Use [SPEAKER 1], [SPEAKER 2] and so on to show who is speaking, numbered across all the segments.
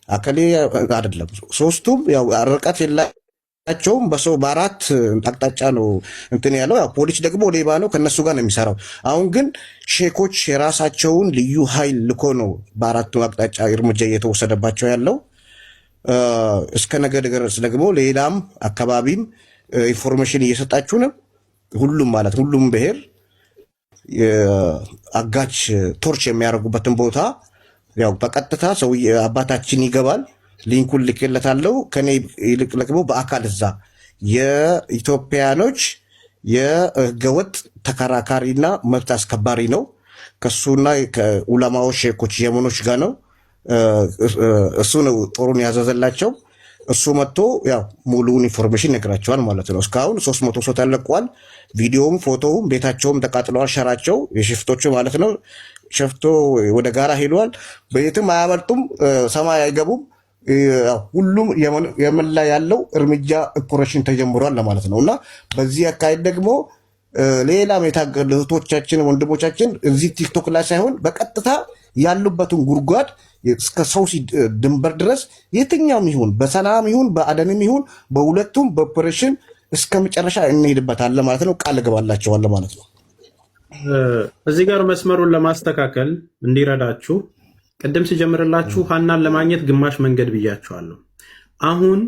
[SPEAKER 1] አከሌ አይደለም። ሶስቱም ያው ርቀት የላቸውም። በሰው በአራት አቅጣጫ ነው እንትን ያለው። ያው ፖሊስ ደግሞ ሌባ ነው፣ ከነሱ ጋር ነው የሚሰራው። አሁን ግን ሼኮች የራሳቸውን ልዩ ኃይል ልኮ ነው በአራቱ አቅጣጫ እርምጃ እየተወሰደባቸው ያለው። እስከ ነገ ድረስ ደግሞ ሌላም አካባቢም ኢንፎርሜሽን እየሰጣችሁ ነው። ሁሉም ማለት ሁሉም ብሔር አጋች ቶርች የሚያደርጉበትን ቦታ ያው በቀጥታ ሰው አባታችን ይገባል። ሊንኩን ልክለታለሁ። ከኔ ይልቅ ደግሞ በአካል እዛ የኢትዮጵያኖች የህገወጥ ተከራካሪና መብት አስከባሪ ነው። ከሱና ከኡለማዎች ሼኮች የመኖች ጋር ነው። እሱ ነው ጦሩን ያዘዘላቸው። እሱ መጥቶ ያው ሙሉውን ኢንፎርሜሽን ይነግራቸዋል ማለት ነው። እስካሁን 300 ሰው ተለቋል። ቪዲዮውም ፎቶውም ቤታቸውም ተቃጥለዋል። ሸራቸው የሽፍቶቹ ማለት ነው። ሸፍቶ ወደ ጋራ ሄደዋል። በየትም አያመልጡም፣ ሰማይ አይገቡም። ሁሉም የመን ላይ ያለው እርምጃ ኦፕሬሽን ተጀምሯል ለማለት ነው። እና በዚህ አካሄድ ደግሞ ሌላም የታገሉ እህቶቻችን ወንድሞቻችን እዚህ ቲክቶክ ላይ ሳይሆን በቀጥታ ያሉበትን ጉድጓድ እስከ ሰው ድንበር ድረስ የትኛውም ይሁን በሰላም ይሁን በአደንም ይሁን በሁለቱም በኦፕሬሽን እስከ መጨረሻ እንሄድበታለን ማለት ነው። ቃል እገባላቸዋለሁ ማለት ነው።
[SPEAKER 2] እዚህ ጋር መስመሩን ለማስተካከል እንዲረዳችሁ ቅድም ሲጀምርላችሁ ሀናን ለማግኘት ግማሽ መንገድ ብያችኋለሁ። አሁን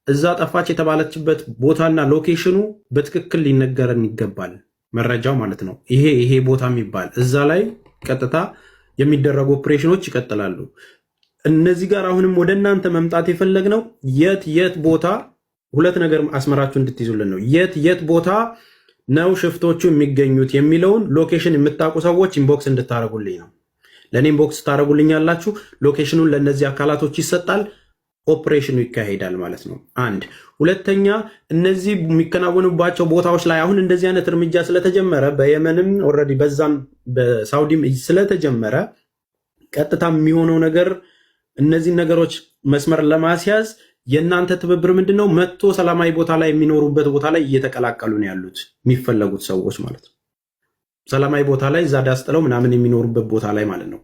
[SPEAKER 2] እዛ ጠፋች የተባለችበት ቦታና ሎኬሽኑ በትክክል ሊነገረን ይገባል። መረጃው ማለት ነው። ይሄ ቦታ የሚባል እዛ ላይ ቀጥታ የሚደረጉ ኦፕሬሽኖች ይቀጥላሉ። እነዚህ ጋር አሁንም ወደ እናንተ መምጣት የፈለግነው የት ቦታ ሁለት ነገር አስመራችሁ እንድትይዙልን ነው። የት ቦታ ነው ሽፍቶቹ የሚገኙት የሚለውን ሎኬሽን የምታውቁ ሰዎች ኢንቦክስ እንድታደርጉልኝ ነው። ለእኔ ኢንቦክስ ታደርጉልኝ ያላችሁ ሎኬሽኑን ለእነዚህ አካላቶች ይሰጣል። ኦፕሬሽኑ ይካሄዳል ማለት ነው። አንድ ሁለተኛ፣ እነዚህ የሚከናወኑባቸው ቦታዎች ላይ አሁን እንደዚህ አይነት እርምጃ ስለተጀመረ በየመንም ኦልሬዲ በዛም በሳውዲም ስለተጀመረ ቀጥታ የሚሆነው ነገር እነዚህን ነገሮች መስመር ለማስያዝ የእናንተ ትብብር ምንድን ነው? መጥቶ ሰላማዊ ቦታ ላይ የሚኖሩበት ቦታ ላይ እየተቀላቀሉ ነው ያሉት የሚፈለጉት ሰዎች ማለት ነው። ሰላማዊ ቦታ ላይ እዛ ዳስጥለው ምናምን የሚኖሩበት ቦታ ላይ ማለት ነው።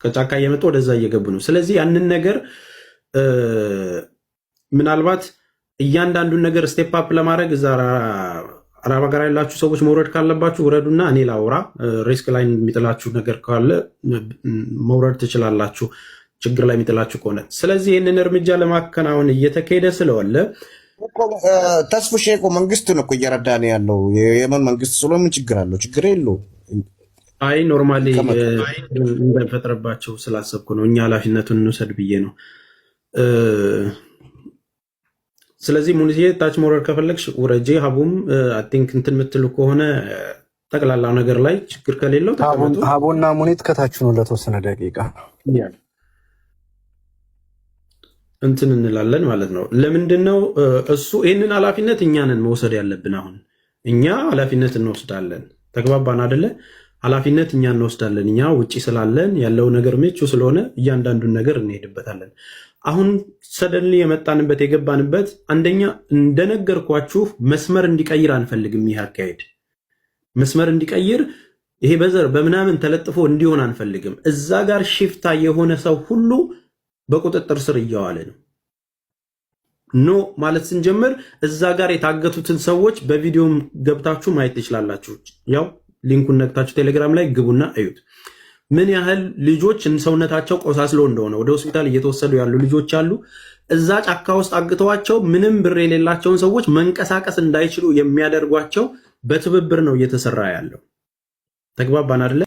[SPEAKER 2] ከጫካ እየመጡ ወደዛ እየገቡ ነው። ስለዚህ ያንን ነገር ምናልባት እያንዳንዱን ነገር ስቴፕ አፕ ለማድረግ እዛ አረብ ሀገር ያላችሁ ሰዎች መውረድ ካለባችሁ ውረዱና እኔ ላውራ። ሪስክ ላይ የሚጥላችሁ ነገር ካለ መውረድ ትችላላችሁ፣ ችግር ላይ የሚጥላችሁ ከሆነ። ስለዚህ ይህንን እርምጃ ለማከናወን እየተካሄደ ስለዋለ
[SPEAKER 1] ተስፍሼ እኮ መንግስት ነው እኮ እየረዳን ያለው የየመን መንግስት ስለምን ችግር አለው? ችግር የለው።
[SPEAKER 2] አይ ኖርማሊ እንዳይፈጥረባቸው ስላሰብኩ ነው። እኛ ኃላፊነቱን እንውሰድ ብዬ ነው። ስለዚህ ሙኒቴ ታች መውረድ ከፈለግሽ ውረጄ። ሀቡም አይ ቲንክ እንትን የምትሉ ከሆነ ጠቅላላ ነገር ላይ ችግር ከሌለው ተቀመጡ።
[SPEAKER 3] ሀቡና ሙኒት ከታች ነው ለተወሰነ ደቂቃ
[SPEAKER 2] እንትን እንላለን ማለት ነው። ለምንድነው እሱ ይህንን ኃላፊነት እኛንን መውሰድ ያለብን? አሁን እኛ ኃላፊነት እንወስዳለን። ተግባባን አደለ? ኃላፊነት እኛ እንወስዳለን። እኛ ውጪ ስላለን ያለው ነገር ምቹ ስለሆነ እያንዳንዱን ነገር እንሄድበታለን። አሁን ሰደንሊ የመጣንበት የገባንበት አንደኛ እንደነገርኳችሁ መስመር እንዲቀይር አንፈልግም። ይህ አካሄድ መስመር እንዲቀይር ይሄ በዘር በምናምን ተለጥፎ እንዲሆን አንፈልግም። እዛ ጋር ሽፍታ የሆነ ሰው ሁሉ በቁጥጥር ስር እየዋለ ነው። ኖ ማለት ስንጀምር እዛ ጋር የታገቱትን ሰዎች በቪዲዮም ገብታችሁ ማየት ትችላላችሁ። ያው ሊንኩን ነክታችሁ ቴሌግራም ላይ ግቡና እዩት። ምን ያህል ልጆች ሰውነታቸው ቆሳስሎ እንደሆነ ወደ ሆስፒታል እየተወሰዱ ያሉ ልጆች አሉ። እዛ ጫካ ውስጥ አግተዋቸው ምንም ብር የሌላቸውን ሰዎች መንቀሳቀስ እንዳይችሉ የሚያደርጓቸው በትብብር ነው እየተሰራ ያለው። ተግባባን አይደለ?